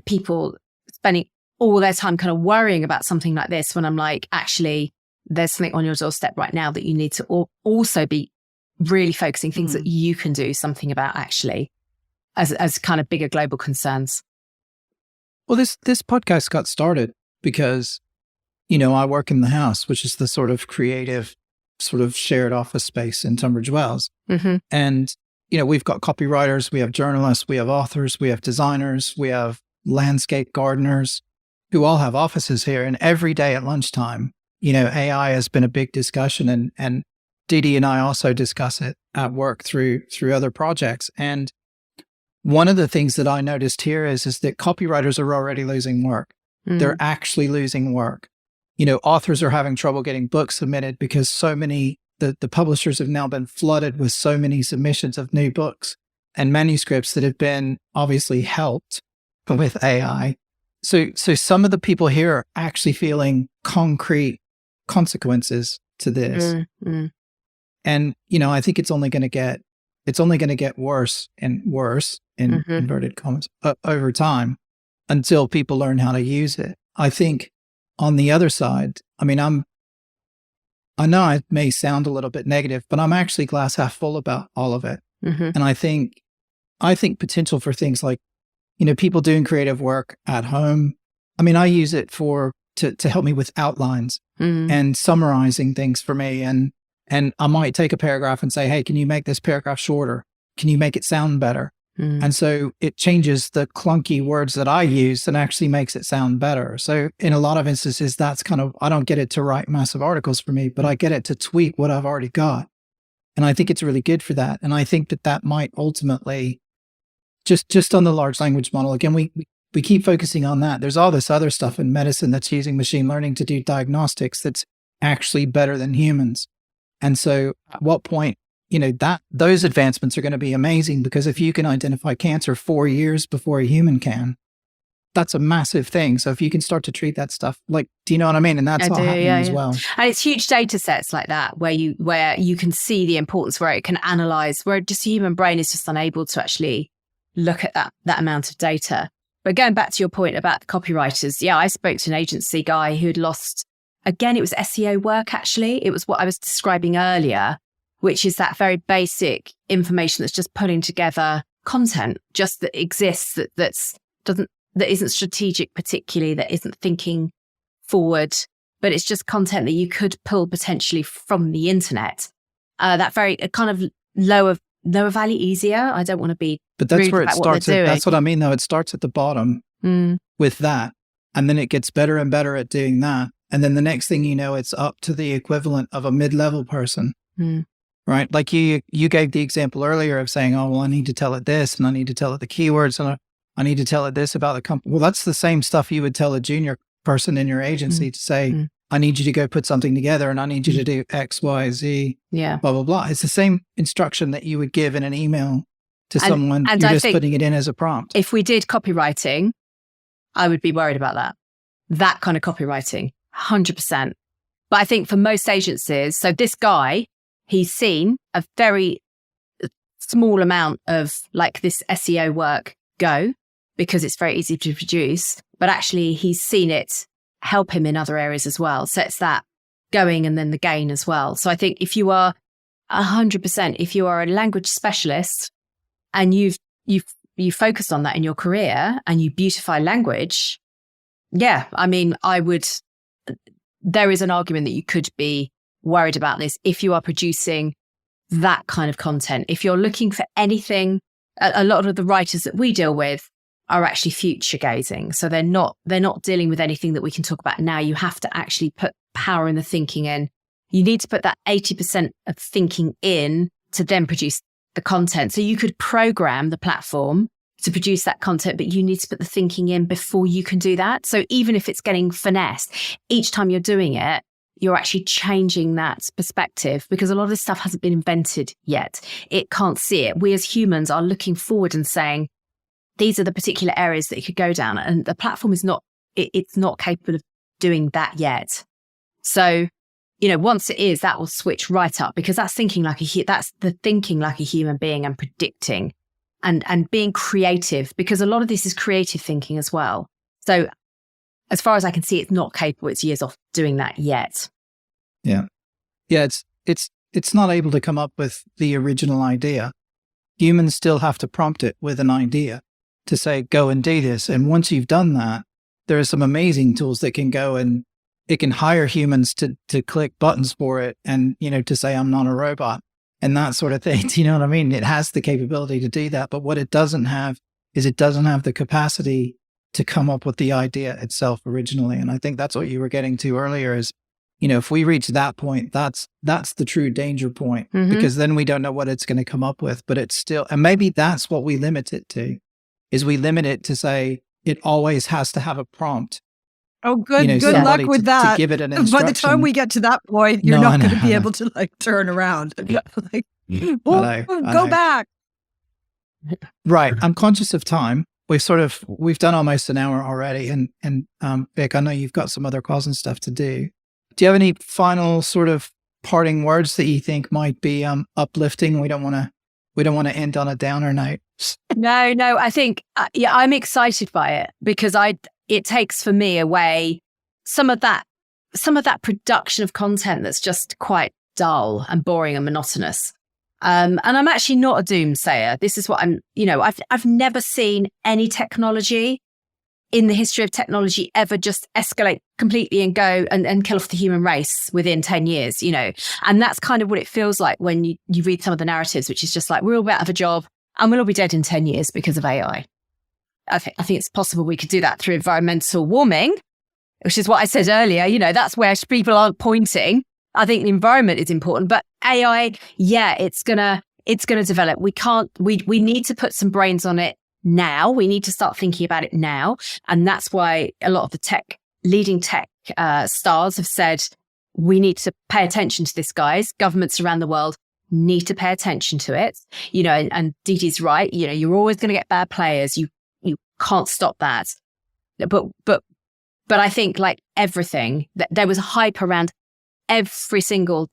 people spending all their time kind of worrying about something like this, when I'm like, actually, there's something on your doorstep right now that you need to also be really focusing things that you can do something about actually as kind of bigger global concerns. Well, this podcast got started because, I work in the house, which is the sort of creative, sort of shared office space in Tunbridge Wells. Mm-hmm. And, we've got copywriters, we have journalists, we have authors, we have designers, we have landscape gardeners who all have offices here. And every day at lunchtime, AI has been a big discussion, and Didi and I also discuss it at work through other projects. And one of the things that I noticed here is that copywriters are already losing work. They're actually losing work. Authors are having trouble getting books submitted because so many, the publishers have now been flooded with so many submissions of new books and manuscripts that have been obviously helped with AI. So some of the people here are actually feeling concrete consequences to this. And, I think it's only going to get worse and worse in inverted commas over time until people learn how to use it. I think on the other side, I know I may sound a little bit negative, but I'm actually glass half full about all of it. And I think potential for things like, people doing creative work at home. I use it to help me with outlines and summarizing things for me. And I might take a paragraph and say, hey, can you make this paragraph shorter? Can you make it sound better? And so it changes the clunky words that I use and actually makes it sound better. So in a lot of instances, that's kind of, I don't get it to write massive articles for me, but I get it to tweak what I've already got. And I think it's really good for that. And I think that might ultimately, just on the large language model, again, we keep focusing on that. There's all this other stuff in medicine that's using machine learning to do diagnostics that's actually better than humans. And so at what point, those advancements are going to be amazing, because if you can identify cancer 4 years before a human can, that's a massive thing. So if you can start to treat that stuff, do you know what I mean? And that's all happening as well. And it's huge data sets like that where you can see the importance, where it can analyze, where just the human brain is just unable to actually look at that amount of data. But going back to your point about the copywriters, I spoke to an agency guy who had lost, again, it was SEO work, actually. It was what I was describing earlier, which is that very basic information that's just putting together content just that exists, that isn't strategic particularly, that isn't thinking forward, but it's just content that you could pull potentially from the internet. That very kind of lower Noah Valley easier. I don't want to be But that's rude where it about what starts. they're doing. That's what I mean, though. It starts at the bottom with that. And then it gets better and better at doing that. And then the next thing you know, it's up to the equivalent of a mid-level person, right? Like you gave the example earlier of saying, oh, well, I need to tell it this and I need to tell it the keywords and I need to tell it this about the company. Well, that's the same stuff you would tell a junior person in your agency to say, I need you to go put something together and I need you to do X, Y, Z, blah, blah, blah. It's the same instruction that you would give in an email to someone. You're just putting it in as a prompt. If we did copywriting, I would be worried about that kind of copywriting, 100%. But I think for most agencies, so this guy, he's seen a very small amount of like this SEO work go because it's very easy to produce, but actually he's seen it help him in other areas as well. So it's that going and then the gain as well. So I think if you are 100%, if you are a language specialist and you focus on that in your career and you beautify language, I mean, there is an argument that you could be worried about this if you are producing that kind of content. If you're looking for anything, a lot of the writers that we deal with are actually future gazing. So they're not dealing with anything that we can talk about now. You have to actually put power in the thinking in. You need to put that 80% of thinking in to then produce the content. So you could program the platform to produce that content, but you need to put the thinking in before you can do that. So even if it's getting finessed, each time you're doing it, you're actually changing that perspective because a lot of this stuff hasn't been invented yet. It can't see it. We as humans are looking forward and saying, these are the particular areas that it could go down. And the platform is it's not capable of doing that yet. So, once it is, that will switch right up because that's the thinking like a human being and predicting and being creative, because a lot of this is creative thinking as well. So as far as I can see, it's not capable. It's years off doing that yet. Yeah. Yeah. It's not able to come up with the original idea. Humans still have to prompt it with an idea to say, go and do this. And once you've done that, there are some amazing tools that can go and it can hire humans to click buttons for it and, to say, I'm not a robot and that sort of thing. Do you know what I mean? It has the capability to do that. But what it doesn't have is it doesn't have the capacity to come up with the idea itself originally. And I think that's what you were getting to earlier is, if we reach that point, that's the true danger point, because then we don't know what it's going to come up with, but it's still, and maybe that's what we limit it to, is we limit it to say it always has to have a prompt. Oh, good luck with that. To give it an instruction. By the time we get to that point, you're not going to be able to turn around. Go back. Right. I'm conscious of time. We've done almost an hour already. And Vic, I know you've got some other calls and stuff to do. Do you have any final sort of parting words that you think might be uplifting? We don't want to end on a downer note. No, I think, I'm excited by it because it takes for me away some of that production of content that's just quite dull and boring and monotonous. And I'm actually not a doomsayer. This is what I've never seen any technology in the history of technology ever just escalate completely and go and kill off the human race within 10 years, and that's kind of what it feels like when you read some of the narratives, which is just like, we're all out of a job and we'll all be dead in 10 years because of AI. I think it's possible we could do that through environmental warming, which is what I said earlier. That's where people aren't pointing. I think the environment is important, but AI, it's gonna develop. We need to put some brains on it now. We need to start thinking about it now. And that's why a lot of the leading tech stars have said, we need to pay attention to this, guys. Governments around the world need to pay attention to it. And Dee Dee's right. You're always going to get bad players. You can't stop that. But I think like everything, there was a hype around every single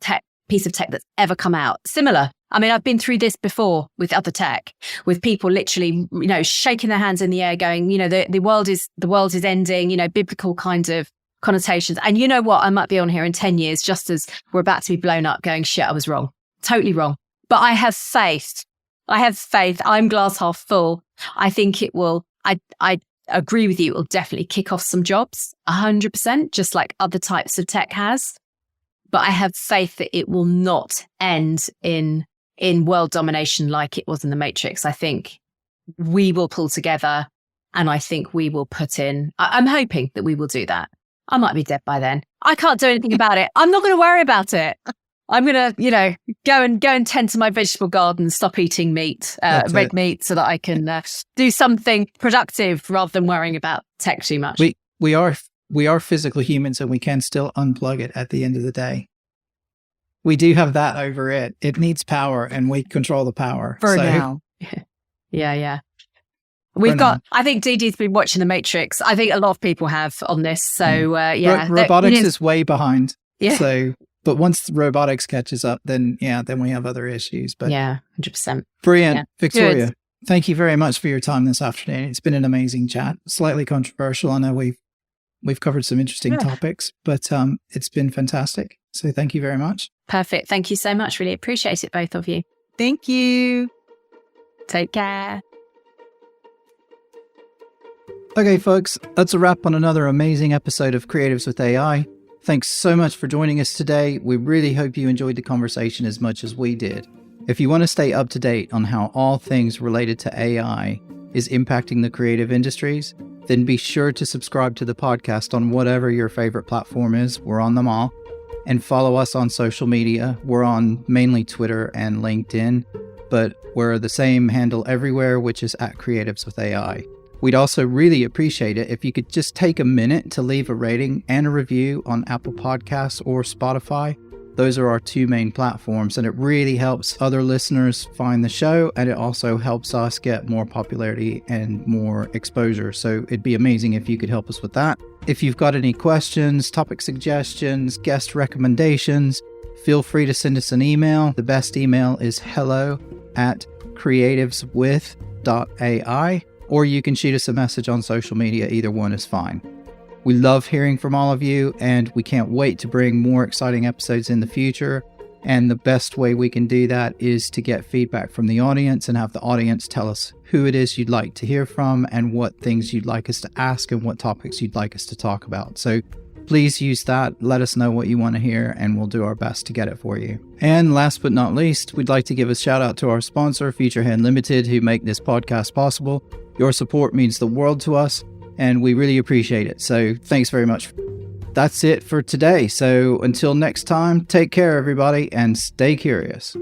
piece of tech that's ever come out. Similar. I mean, I've been through this before with other tech, with people literally, shaking their hands in the air going, the world is ending, biblical kind of connotations. And you know what? I might be on here in 10 years, just as we're about to be blown up going, shit, I was wrong. Totally wrong. But I have faith. I'm glass half full. I think it will, I agree with you. It will definitely kick off some jobs, 100%, just like other types of tech has. But I have faith that it will not end in in world domination like it was in the Matrix. I think we will pull together, and I think we will put in, I'm hoping that we will do that. I might be dead by then. I can't do anything about it. I'm not going to worry about it. I'm going to, go and tend to my vegetable garden, stop eating meat, red meat, so that I can do something productive rather than worrying about tech too much. We are physical humans, and we can still unplug it at the end of the day. We do have that over it. It needs power, and we control the power. For now. Yeah. I think DD's been watching The Matrix. I think a lot of people have on this. So, robotics is way behind. Yeah. So, but once robotics catches up, then we have other issues. But yeah, 100%. Brilliant. Yeah. Victoria, Good. Thank you very much for your time this afternoon. It's been an amazing chat. Slightly controversial. I know we've covered some interesting topics, but it's been fantastic. So thank you very much. Perfect. Thank you so much. Really appreciate it, both of you. Thank you. Take care. Okay, folks, that's a wrap on another amazing episode of Creatives with AI. Thanks so much for joining us today. We really hope you enjoyed the conversation as much as we did. If you want to stay up to date on how all things related to AI is impacting the creative industries, then be sure to subscribe to the podcast on whatever your favorite platform is. We're on them all. And follow us on social media. We're on mainly Twitter and LinkedIn, but we're the same handle everywhere, which is @Creatives with AI. We'd also really appreciate it if you could just take a minute to leave a rating and a review on Apple Podcasts or Spotify. Those are our two main platforms, and it really helps other listeners find the show, and it also helps us get more popularity and more exposure. So it'd be amazing if you could help us with that. If you've got any questions, topic suggestions, guest recommendations, feel free to send us an email. The best email is hello@creativeswith.ai, or you can shoot us a message on social media. Either one is fine. We love hearing from all of you, and we can't wait to bring more exciting episodes in the future. And the best way we can do that is to get feedback from the audience and have the audience tell us who it is you'd like to hear from and what things you'd like us to ask and what topics you'd like us to talk about. So please use that. Let us know what you want to hear, and we'll do our best to get it for you. And last but not least, we'd like to give a shout out to our sponsor, Featurehand Limited, who make this podcast possible. Your support means the world to us, and we really appreciate it. So thanks very much. That's it for today. So until next time, take care, everybody, and stay curious.